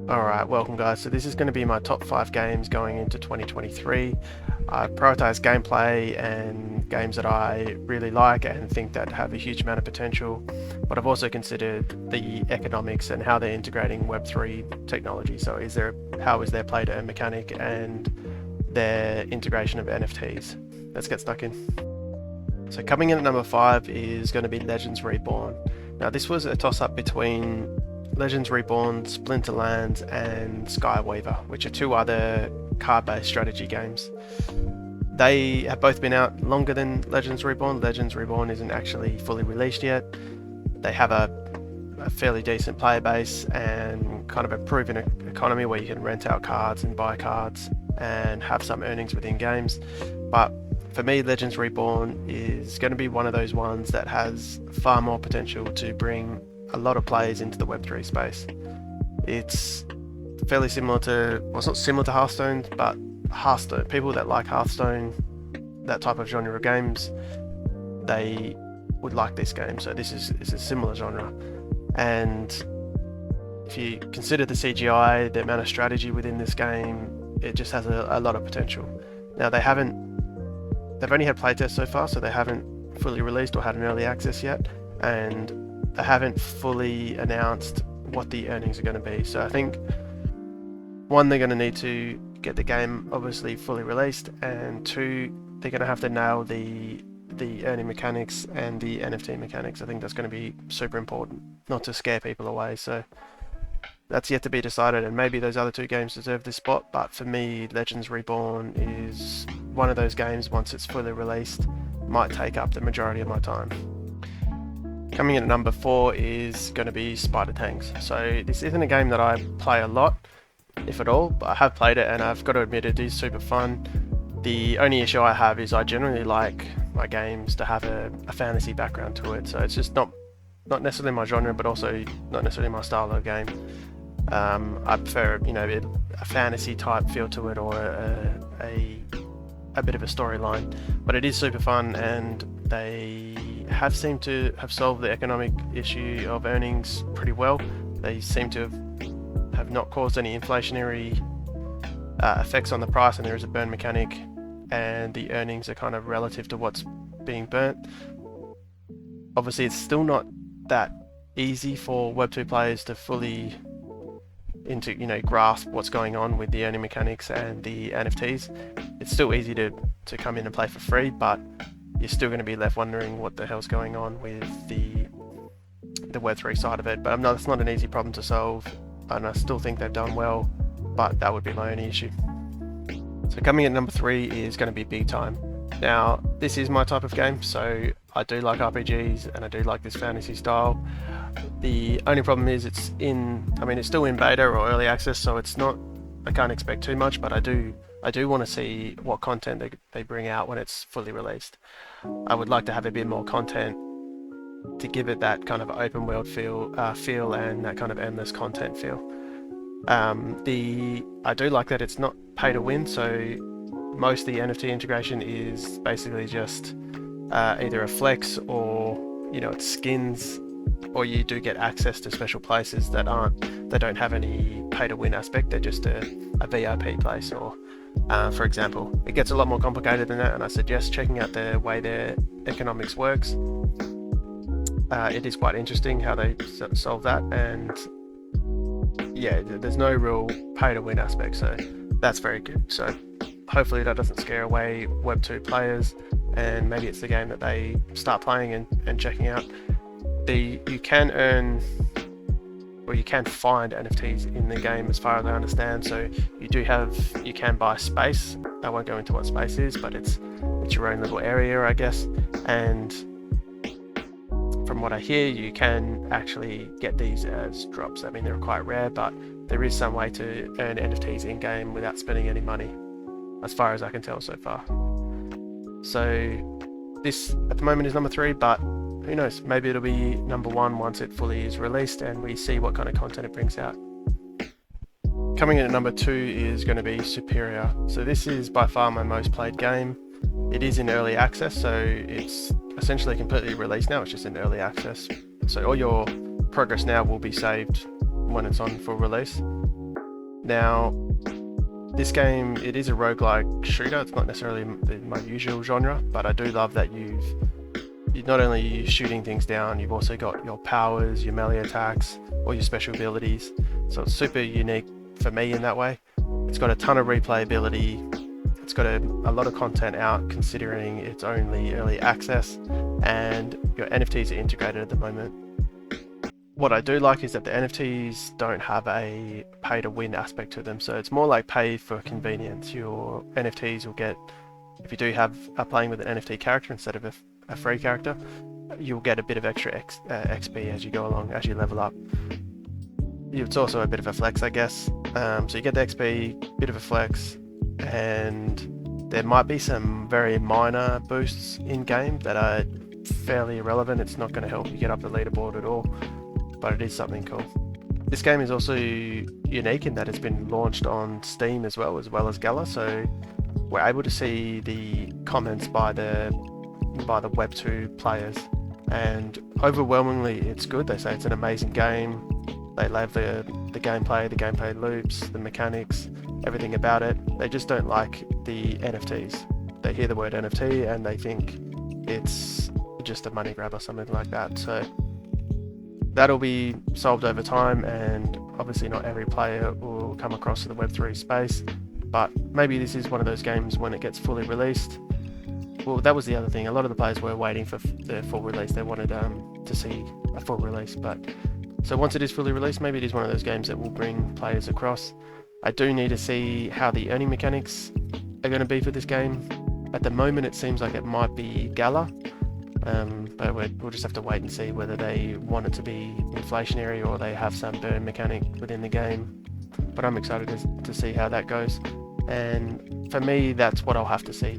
Alright, welcome guys. So this is going to be my top 5 games going into 2023. I've prioritized gameplay and games that I really like and think that have a huge amount of potential, but I've also considered the economics and how they're integrating Web3 technology. So how is their play to earn mechanic and their integration of NFTs. Let's get stuck in. So coming in at number 5 is going to be Legends Reborn. Now this was a toss-up between Legends Reborn, Splinterlands and Skyweaver, which are two other card-based strategy games. They have both been out longer than Legends Reborn. Legends Reborn isn't actually fully released yet. They have a fairly decent player base and kind of a proven economy where you can rent out cards and buy cards and have some earnings within games. But for me, Legends Reborn is going to be one of those ones that has far more potential to bring a lot of players into the Web3 space. It's fairly similar to, well, it's not similar to Hearthstone, but Hearthstone, people that like Hearthstone, that type of genre of games, they would like this game. So this is a similar genre. And if you consider the CGI, the amount of strategy within this game, it just has a lot of potential. Now they've only had playtests so far, so they haven't fully released or had an early access yet, and they haven't fully announced what the earnings are going to be. So I think, one, they're going to need to get the game obviously fully released, and two, they're going to have to nail the earning mechanics and the NFT mechanics. I think that's going to be super important, not to scare people away. So that's yet to be decided, and maybe those other two games deserve this spot, but for me, Legends Reborn is one of those games, once it's fully released, might take up the majority of my time. Coming in at number 4 is going to be Spider Tanks. So this isn't a game that I play a lot, if at all, but I have played it and I've got to admit it is super fun. The only issue I have is I generally like my games to have a fantasy background to it, so it's just not necessarily my genre, but also not necessarily my style of game. I prefer, a fantasy type feel to it, or a bit of a storyline, but it is super fun, and they have seemed to have solved the economic issue of earnings pretty well. They seem to have not caused any inflationary effects on the price, and there is a burn mechanic, and the earnings are kind of relative to what's being burnt. Obviously, it's still not that easy for Web2 players to fully grasp what's going on with the earning mechanics and the NFTs. It's still easy to come in and play for free, but you're still going to be left wondering what the hell's going on with the Web3 side of it. But that's not an easy problem to solve, and I still think they've done well, but that would be my only issue. So coming in at number 3 is going to be Big Time. Now, this is my type of game, so I do like RPGs and I do like this fantasy style. The only problem is it's still in beta or early access, so I can't expect too much, but I do want to see what content they bring out when it's fully released. I would like to have a bit more content to give it that kind of open world feel and that kind of endless content feel. I do like that it's not pay to win, so most of the NFT integration is basically just either a flex or it's skins, or you do get access to special places that don't have any pay to win aspect. They're just a VIP place, or for example, it gets a lot more complicated than that, and I suggest checking out the way their economics works. It is quite interesting how they solve that, and yeah, there's no real pay to win aspect, so that's very good. So hopefully that doesn't scare away Web2 players, and maybe it's the game that they start playing and checking out. You can earn, or you can find NFTs in the game, as far as I understand. So you can buy space. I won't go into what space is, but it's your own little area, I guess. And from what I hear, you can actually get these as drops. I mean, they're quite rare, but there is some way to earn NFTs in game without spending any money, as far as I can tell so far. So this at the moment is number 3, but who knows, maybe it'll be number 1 once it fully is released and we see what kind of content it brings out. Coming in at number 2 is going to be Superior. So this is by far my most played game. It is in early access, so it's essentially completely released now, it's just in early access. So all your progress now will be saved when it's on full release. Now, this game, it is a roguelike shooter. It's not necessarily my usual genre, but I do love that you're not only shooting things down, you've also got your powers, your melee attacks, or your special abilities. So it's super unique for me in that way. It's got a ton of replayability. It's got a lot of content out considering it's only early access, and your NFTs are integrated at the moment. What I do like is that the NFTs don't have a pay to win aspect to them, so it's more like pay for convenience. Your NFTs will get, if you do are playing with an NFT character instead of a free character, you'll get a bit of extra XP as you go along, as you level up. It's also a bit of a flex, I guess. So you get the XP, bit of a flex, and there might be some very minor boosts in game that are fairly irrelevant. It's not going to help you get up the leaderboard at all, but it is something cool. This game is also unique in that it's been launched on Steam as well as Gala, so we're able to see the comments by the Web2 players, and overwhelmingly it's good. They say it's an amazing game. They love the gameplay loops, the mechanics, everything about it. They just don't like the NFTs. They hear the word NFT and they think it's just a money grab or something like that. So that'll be solved over time, and obviously not every player will come across to the Web3 space, but maybe this is one of those games when it gets fully released. Well, that was the other thing. A lot of the players were waiting for the full release. They wanted to see a full release, but so once it is fully released, maybe it is one of those games that will bring players across. I do need to see how the earning mechanics are going to be for this game. At the moment, it seems like it might be Gala, but we'll just have to wait and see whether they want it to be inflationary or they have some burn mechanic within the game. But I'm excited to see how that goes. And for me, that's what I'll have to see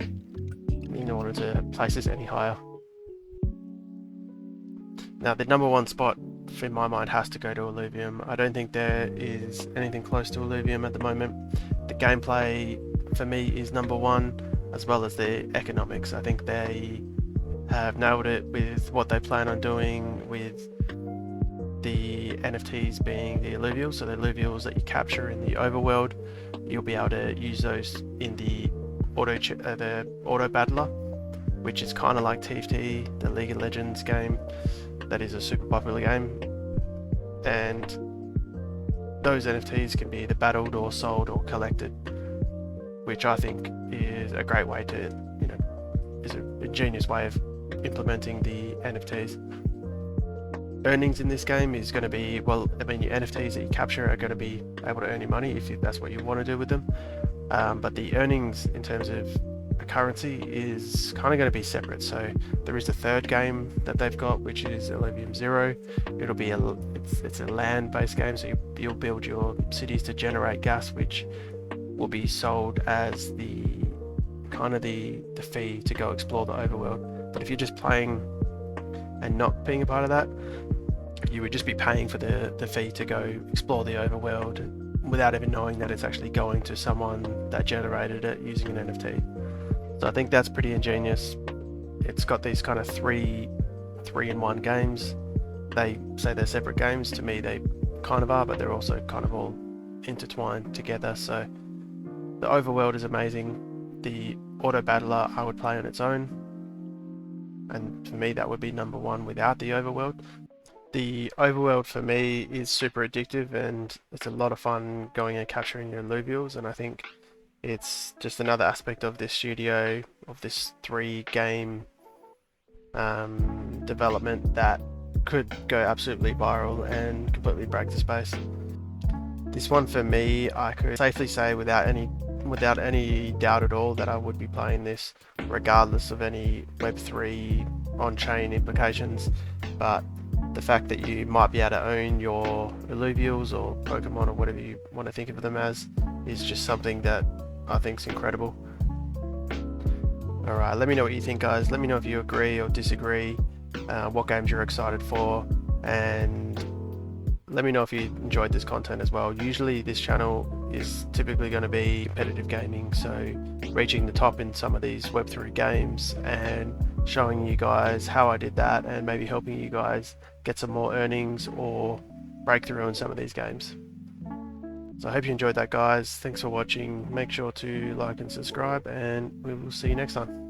in order to place this any higher. Now, the number one spot in my mind has to go to Illuvium. I don't think there is anything close to Illuvium at the moment. The gameplay for me is number one, as well as the economics. I think they have nailed it with what they plan on doing with the NFTs being the Illuvials. So the Illuvials that you capture in the overworld, you'll be able to use those in the auto battler, which is kind of like TFT, the League of Legends game. That is a super popular game, and those NFTs can be either battled or sold or collected, which I think is a great way to, is a genius way of implementing the NFTs. Earnings in this game is going to be, your NFTs that you capture are going to be able to earn you money if that's what you want to do with them, but the earnings in terms of currency is kind of going to be separate. So there is a third game that they've got, which is Illuvium Zero. It'll be it's a land-based game, so you'll build your cities to generate gas, which will be sold as the fee to go explore the overworld. But if you're just playing and not being a part of that, you would just be paying for the fee to go explore the overworld without even knowing that it's actually going to someone that generated it using an NFT. So I think that's pretty ingenious. It's got these kind of three-in-one games. They say they're separate games. To me, they kind of are, but they're also kind of all intertwined together. So the overworld is amazing. The auto battler I would play on its own, and for me that would be number one without the overworld. The overworld for me is super addictive, and it's a lot of fun going and capturing your Illuvials, and I think it's just another aspect of this studio, of this 3-game development that could go absolutely viral and completely break the space. This one for me, I could safely say without any doubt at all that I would be playing this regardless of any Web3 on-chain implications, but the fact that you might be able to own your Illuvials or Pokemon or whatever you want to think of them as is just something that I think is incredible. Alright, let me know what you think, guys. Let me know if you agree or disagree, what games you're excited for, and let me know if you enjoyed this content as well. Usually this channel is typically going to be competitive gaming, so reaching the top in some of these Web3 games and showing you guys how I did that and maybe helping you guys get some more earnings or breakthrough in some of these games. So I hope you enjoyed that, guys. Thanks for watching. Make sure to like and subscribe, and we will see you next time.